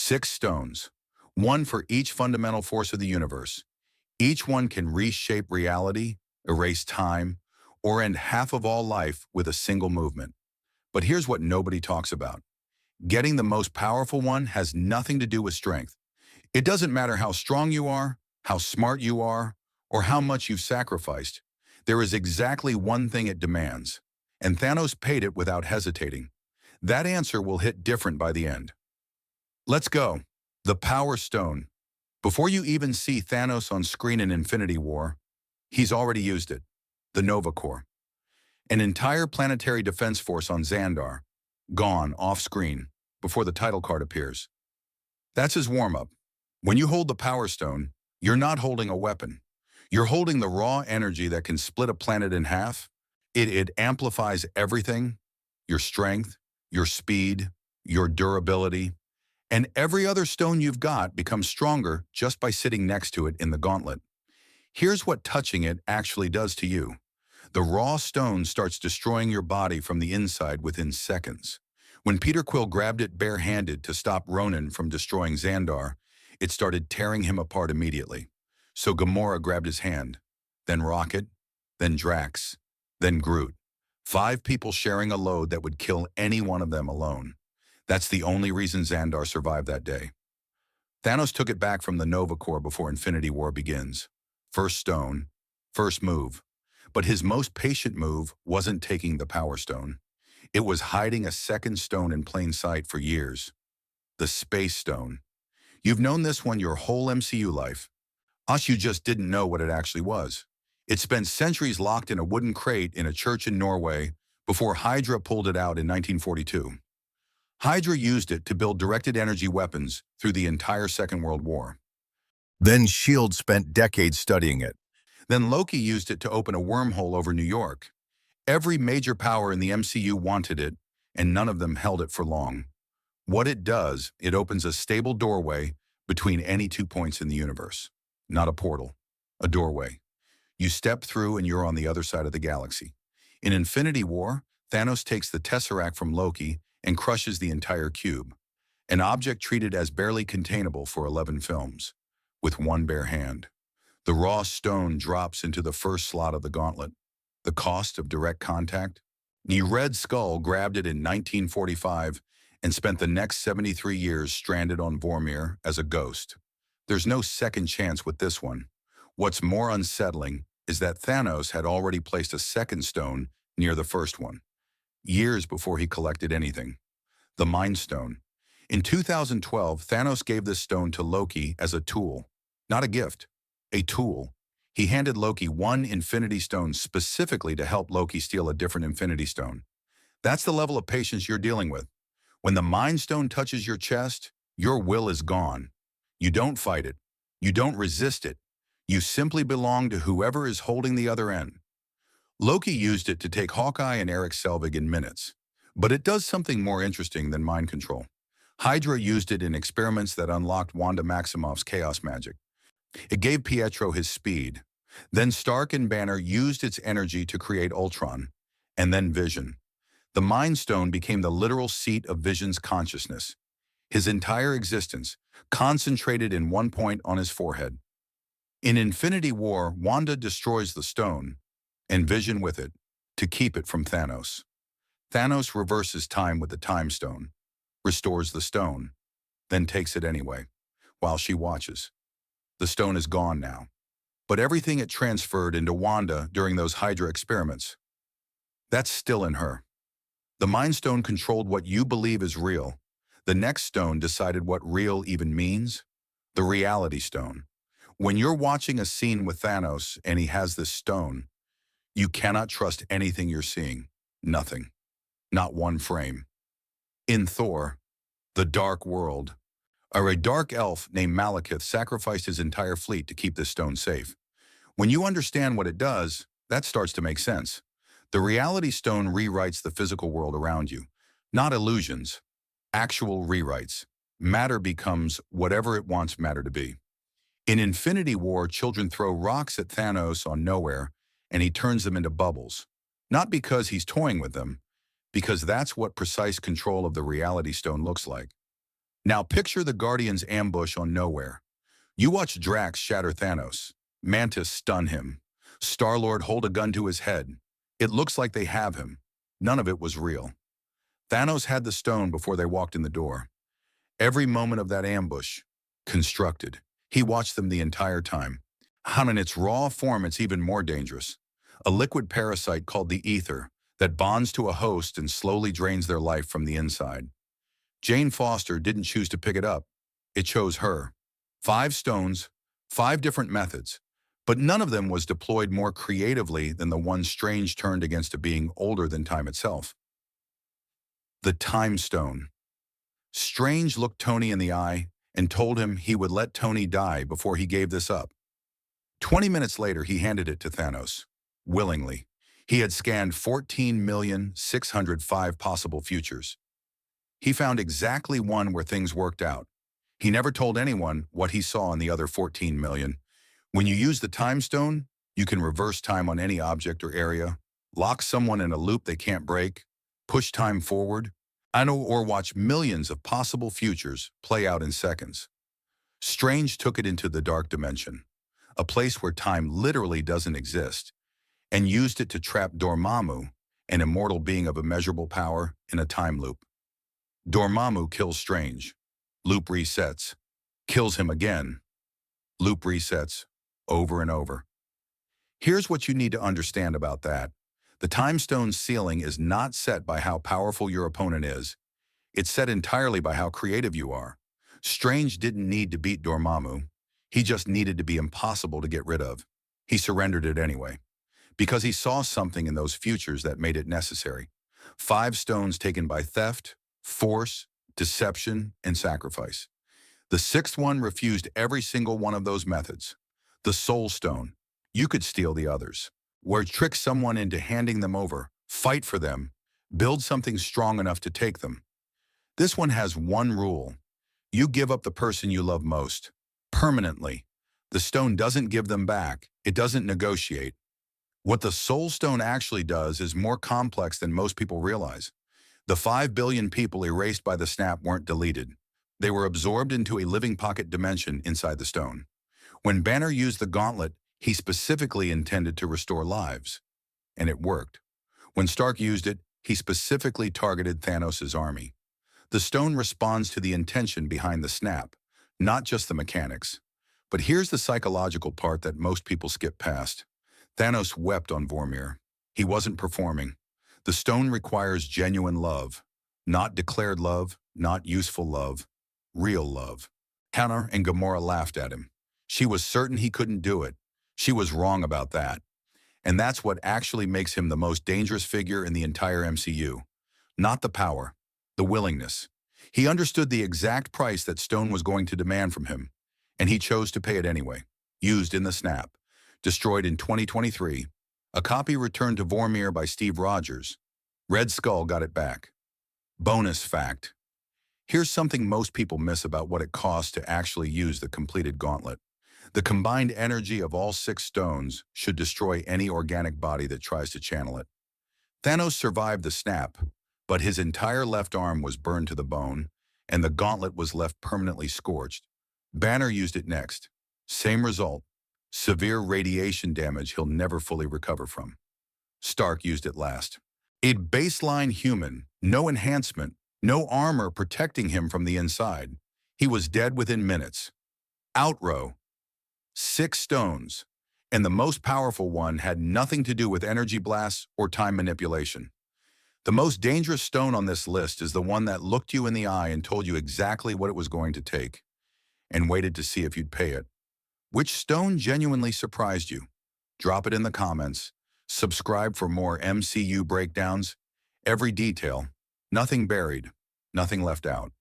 6 stones, one for each fundamental force of the universe. Each one can reshape reality, erase time, or end half of all life with a single movement. But here's what nobody talks about. Getting the most powerful one has nothing to do with strength. It doesn't matter how strong you are, how smart you are, or how much you've sacrificed. There is exactly one thing it demands, and Thanos paid it without hesitating. That answer will hit different by the end. Let's go. The Power Stone. Before you even see Thanos on screen in Infinity War, he's already used it. The Nova Corps. An entire planetary defense force on Xandar, gone off-screen, before the title card appears. That's his warm-up. When you hold the Power Stone, you're not holding a weapon. You're holding the raw energy that can split a planet in half. It amplifies everything, your strength, your speed, your durability, and every other stone you've got becomes stronger just by sitting next to it in the gauntlet. Here's what touching it actually does to you. The raw stone starts destroying your body from the inside within seconds. When Peter Quill grabbed it barehanded to stop Ronan from destroying Xandar, it started tearing him apart immediately. So Gamora grabbed his hand, then Rocket, then Drax, then Groot. 5 people sharing a load that would kill any one of them alone. That's the only reason Xandar survived that day. Thanos took it back from the Nova Corps before Infinity War begins. First stone, first move. But his most patient move wasn't taking the Power Stone. It was hiding a second stone in plain sight for years. The Space Stone. You've known this one your whole MCU life. You just didn't know what it actually was. It spent centuries locked in a wooden crate in a church in Norway before Hydra pulled it out in 1942. Hydra used it to build directed energy weapons through the entire Second World War. Then S.H.I.E.L.D. spent decades studying it. Then Loki used it to open a wormhole over New York. Every major power in the MCU wanted it, and none of them held it for long. What it does, it opens a stable doorway between any 2 points in the universe. Not a portal, a doorway. You step through and you're on the other side of the galaxy. In Infinity War, Thanos takes the Tesseract from Loki and crushes the entire cube, an object treated as barely containable for 11 films, with one bare hand. The raw stone drops into the first slot of the gauntlet. The cost of direct contact? Red Skull grabbed it in 1945 and spent the next 73 years stranded on Vormir as a ghost. There's no second chance with this one. What's more unsettling is that Thanos had already placed a second stone near the first one, years before he collected anything. The Mind Stone. In 2012, Thanos gave this stone to Loki as a tool, not a gift, a tool. He handed Loki one Infinity Stone specifically to help Loki steal a different Infinity Stone. That's the level of patience you're dealing with. When the Mind Stone touches your chest, your will is gone. You don't fight it. You don't resist it. You simply belong to whoever is holding the other end. Loki used it to take Hawkeye and Eric Selvig in minutes. But it does something more interesting than mind control. Hydra used it in experiments that unlocked Wanda Maximoff's chaos magic. It gave Pietro his speed. Then Stark and Banner used its energy to create Ultron, and then Vision. The Mind Stone became the literal seat of Vision's consciousness. His entire existence, concentrated in one point on his forehead. In Infinity War, Wanda destroys the stone, and Vision with it, to keep it from Thanos. Thanos reverses time with the Time Stone, restores the stone, then takes it anyway, while she watches. The stone is gone now, but everything it transferred into Wanda during those Hydra experiments, that's still in her. The Mind Stone controlled what you believe is real. The next stone decided what real even means. The Reality Stone. When you're watching a scene with Thanos and he has this stone, you cannot trust anything you're seeing. Nothing. Not one frame. In Thor, The Dark World, a dark elf named Malekith sacrificed his entire fleet to keep this stone safe. When you understand what it does, that starts to make sense. The Reality Stone rewrites the physical world around you. Not illusions, actual rewrites. Matter becomes whatever it wants matter to be. In Infinity War, children throw rocks at Thanos on Knowhere, and he turns them into bubbles. Not because he's toying with them, because that's what precise control of the Reality Stone looks like. Now picture the Guardians' ambush on Knowhere. You watch Drax shatter Thanos, Mantis stun him, Star-Lord hold a gun to his head. It looks like they have him. None of it was real. Thanos had the stone before they walked in the door. Every moment of that ambush, constructed. He watched them the entire time. And in its raw form, it's even more dangerous. A liquid parasite called the ether that bonds to a host and slowly drains their life from the inside. Jane Foster didn't choose to pick it up. It chose her. 5 stones, 5 different methods, but none of them was deployed more creatively than the one Strange turned against a being older than time itself. The Time Stone. Strange looked Tony in the eye and told him he would let Tony die before he gave this up. 20 minutes later, he handed it to Thanos. Willingly. He had scanned 14,605 possible futures. He found exactly one where things worked out. He never told anyone what he saw in the other 14 million. When you use the Time Stone, you can reverse time on any object or area, lock someone in a loop they can't break, push time forward, or watch millions of possible futures play out in seconds. Strange took it into the dark dimension, a place where time literally doesn't exist, and used it to trap Dormammu, an immortal being of immeasurable power, in a time loop. Dormammu kills Strange. Loop resets. Kills him again. Loop resets. Over and over. Here's what you need to understand about that. The Time Stone's ceiling is not set by how powerful your opponent is. It's set entirely by how creative you are. Strange didn't need to beat Dormammu. He just needed to be impossible to get rid of. He surrendered it anyway, because he saw something in those futures that made it necessary. 5 stones taken by theft, force, deception, and sacrifice. The 6th one refused every single one of those methods. The Soul Stone. You could steal the others, or trick someone into handing them over, fight for them, build something strong enough to take them. This one has one rule. You give up the person you love most, permanently. The stone doesn't give them back. It doesn't negotiate. What the Soul Stone actually does is more complex than most people realize. The 5 billion people erased by the snap weren't deleted. They were absorbed into a living pocket dimension inside the stone. When Banner used the gauntlet, he specifically intended to restore lives. And it worked. When Stark used it, he specifically targeted Thanos' army. The stone responds to the intention behind the snap, not just the mechanics. But here's the psychological part that most people skip past. Thanos wept on Vormir. He wasn't performing. The stone requires genuine love, not declared love, not useful love, real love. Hannah and Gamora laughed at him. She was certain he couldn't do it. She was wrong about that. And that's what actually makes him the most dangerous figure in the entire MCU. Not the power, the willingness. He understood the exact price that Stone was going to demand from him, and he chose to pay it anyway. Used in the snap. Destroyed in 2023. A copy returned to Vormir by Steve Rogers. Red Skull got it back. Bonus fact. Here's something most people miss about what it costs to actually use the completed gauntlet. The combined energy of all 6 stones should destroy any organic body that tries to channel it. Thanos survived the snap, but his entire left arm was burned to the bone, and the gauntlet was left permanently scorched. Banner used it next. Same result. Severe radiation damage he'll never fully recover from. Stark used it last. A baseline human, no enhancement, no armor protecting him from the inside. He was dead within minutes. Outrow. 6 stones, and the most powerful one had nothing to do with energy blasts or time manipulation. The most dangerous stone on this list is the one that looked you in the eye and told you exactly what it was going to take, and waited to see if you'd pay it. Which stone genuinely surprised you? Drop it in the comments. Subscribe for more MCU breakdowns. Every detail. Nothing buried. Nothing left out.